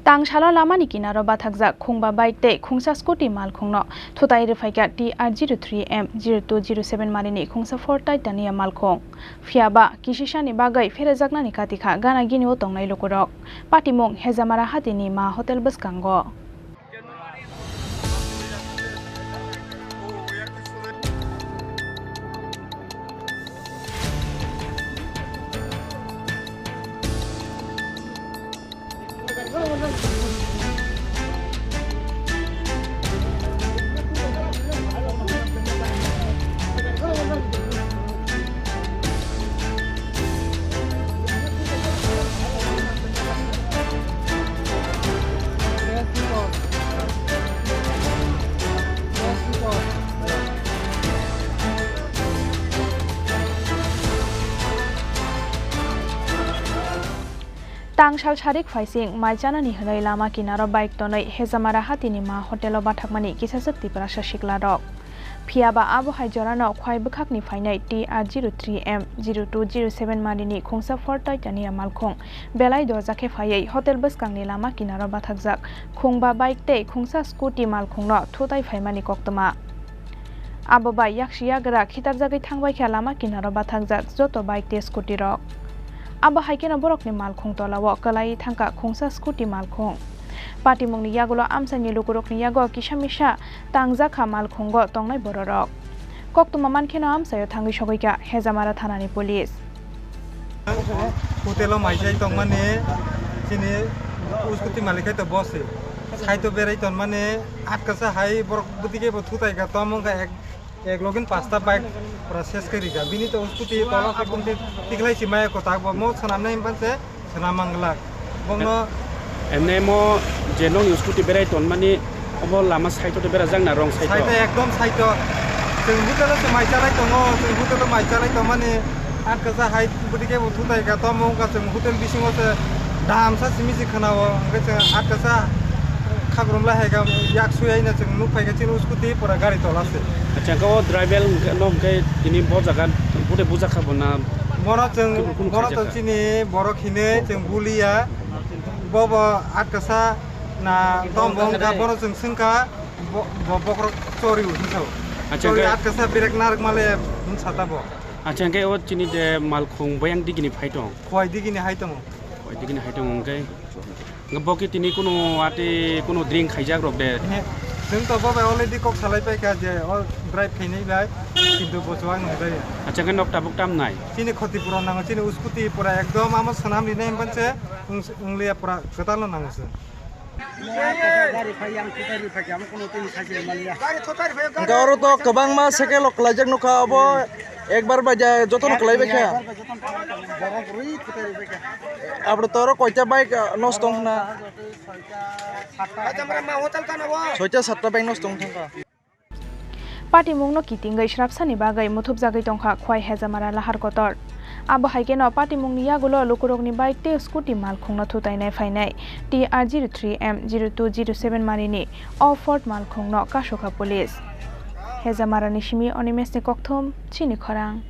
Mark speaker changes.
Speaker 1: Tangshalo lamani kinaro bathakjak khungba bike tei khungsa scooty mal khungno thutai refaika TR03M 0207 manini khungsa fortai tania mal khung phiaba kisisani bagai ferejaknani katikha gana gini o tongnai lokorok patimong hejamara hatini ma hotel baskango Tangshal Sharik Faising Maijanani Hanai Lama Kinaro Bike Tonai Hezamara Hatini Ma Hotelo Bathakmani Kisasakti Prasha Shiklarok Phiaba Abo Haijorano Khwai Bukhakni Fainai TR03M 0207 Manini Khungsa Fortai Tania Malkhong Belai Dojake Phayai Hotel Baskangni Lama Kinaro Bathakjak Khungba Bike Tei Khungsa Scooty Malkhongno Thutai Phaimani Koktoma Abo Bai Yakshia Gra Khitarjagai Thangbai Kha Lama Kinaro Bathakjak Joto Bike Te Scooty Rok Abo haikena borokni malkhung tolawo kalai thangka khungsa scooty malkhung patimongni yagulo amsani lukurokni yago kisamisa tangjakha malkhungo tongnai bororok koktuma mankheno amsayo thangi sogoika hejamara thanani police
Speaker 2: hotelo maijai tongmane chini scooty malikai to bose saito berai tonmane atkasa hai borok budike bo thutai ga tomonga एक login pasta bike process करेगा बिनी तो उसको ती तोला खापुन ती तिगलाई सिमाया को ताक बमो सनामने इम्पन से सनामंगला बमनो
Speaker 3: एमने मो जेनो उसको ती बेराय तोन माने अब लामा साइतो ते बेरा जांगना रंग साइतो
Speaker 2: साइतो एकदम साइतो जों हुटेलो से माइचालाय दङो जों हुटेलो माइचालाय दङ माने आट कसा हाइ बुदिके बुथुताय गा तो मौगा जों हुटेल बिसिङो से दामसा सिमिसि खनावो ओमफ्राय जों आट कसा खाग्रमला हैगा याकसुयाइना जों नुफायगा चिन उसको ती पुरा गाड़ी तोलासे
Speaker 3: अच्छा को ड्राइवर नो के इनि ब जागा बुदे बुजा खाबना
Speaker 2: मरा जों चिनि बरखिने जों बुलिया बबो आटकसा ना तमबं गा बर जों सिंका बकर चोरी उठिसौ अच्छा के आटकसा ब्रेक नारक माले साताबो
Speaker 3: अच्छा के ओ चिनि दे मालखुं बयां दिगिनि फाइतो
Speaker 2: खय दिगिनि हाइतम
Speaker 3: खय दिगिनि हाइतम के गबकी तिनि कुनो आते कुनो ड्रिंक खाइजाक रब दे जों तो बाबा अलरेडी कक सालाय पाइका जे ड्राइव खैनै बाय किन्तु बसवा नंगाय अच्छा के नकटा बुकटाम नाय चिनि खतिपुरा नांगो चिनि स्कुटी पुरा एकदम आम सनाम लिनाय बनसे उंगलिया पुरा गताल नांगोस गारि फायां थुतारि फायां कोनो तिनि खाजि मालिया गारि थुतारि फायां गारो तो गोबां मा सेके लकलाजक नखा अब एक बार बाजा जतन खलायबाय खा अब तोर कयटा बाइक नष्ट दंना सयटा सातटा बाइक नष्ट दंथांका
Speaker 1: patimongno kitingai shrapsani bagai muthupjagai tongkha khwai hejamara lahar kotor abo haikeno patimongni yagulo lukurokni bike te scooty malkhungno thutainai phainai TR03M 0207 manini Offord malkhungno kashoka police Hejamara nishimi Animesni kokthom chini khorang